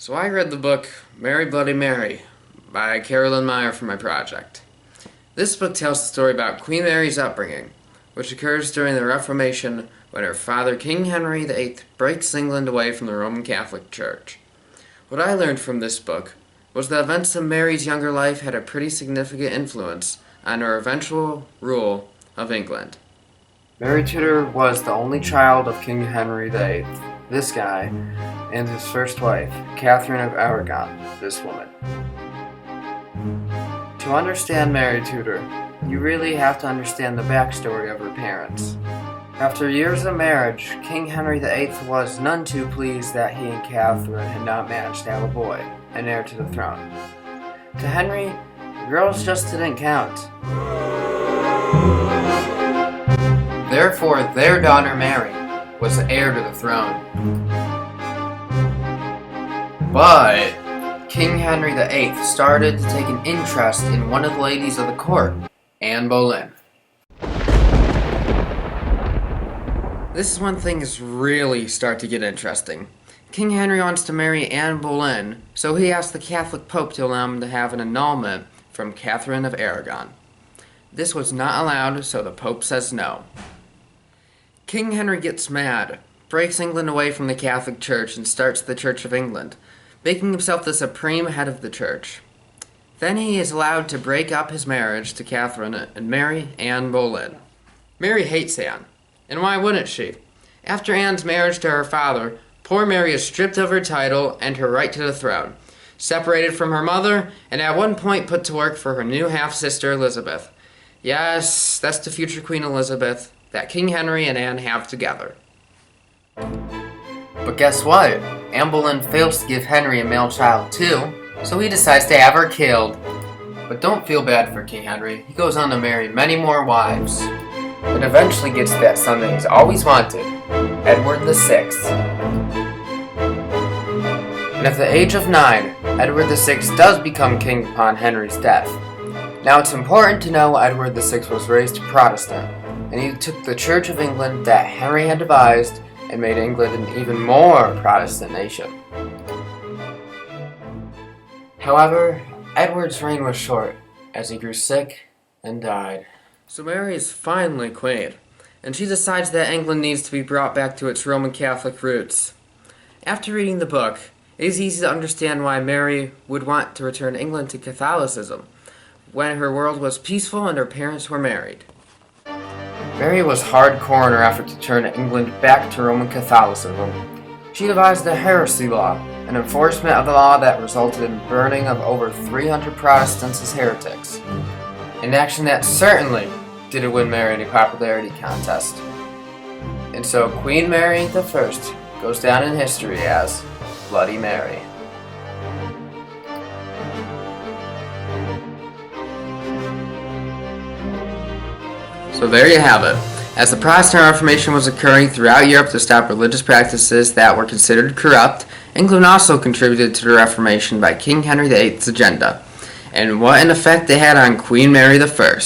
So I read the book Mary Bloody Mary by Carolyn Meyer for my project. This book tells the story about Queen Mary's upbringing, which occurs during the Reformation when her father, King Henry VIII, breaks England away from the Roman Catholic Church. What I learned from this book was that events in Mary's younger life had a pretty significant influence on her eventual rule of England. Mary Tudor was the only child of King Henry VIII, this guy, and his first wife, Catherine of Aragon, this woman. To understand Mary Tudor, you really have to understand the backstory of her parents. After years of marriage, King Henry VIII was none too pleased that he and Catherine had not managed to have a boy, an heir to the throne. To Henry, girls just didn't count. Therefore, their daughter Mary was the heir to the throne. But King Henry VIII started to take an interest in one of the ladies of the court, Anne Boleyn. This is when things really start to get interesting. King Henry wants to marry Anne Boleyn, so he asks the Catholic Pope to allow him to have an annulment from Catherine of Aragon. This was not allowed, so the Pope says no. King Henry gets mad, breaks England away from the Catholic Church, and starts the Church of England, making himself the supreme head of the church. Then he is allowed to break up his marriage to Catherine and marry Anne Boleyn. Mary hates Anne, and why wouldn't she? After Anne's marriage to her father, poor Mary is stripped of her title and her right to the throne, separated from her mother, and at one point put to work for her new half-sister Elizabeth. Yes, that's the future Queen Elizabeth that King Henry and Anne have together. But guess what? Anne Boleyn fails to give Henry a male child too, so he decides to have her killed. But don't feel bad for King Henry. He goes on to marry many more wives, and eventually gets that son that he's always wanted, Edward VI. And at the age of 9, Edward VI does become king upon Henry's death. Now it's important to know Edward VI was raised Protestant, and he took the Church of England that Henry had devised and made England an even more Protestant nation. However, Edward's reign was short, as he grew sick and died. So Mary is finally queen, and she decides that England needs to be brought back to its Roman Catholic roots. After reading the book, it is easy to understand why Mary would want to return England to Catholicism, when her world was peaceful and her parents were married. Mary was hardcore in her effort to turn England back to Roman Catholicism. She devised the heresy law, an enforcement of the law that resulted in burning of over 300 Protestants as heretics. An action that certainly didn't win Mary any popularity contest. And so Queen Mary I goes down in history as Bloody Mary. So there you have it. As the Protestant Reformation was occurring throughout Europe to stop religious practices that were considered corrupt, England also contributed to the Reformation by King Henry VIII's agenda, and what an effect they had on Queen Mary I.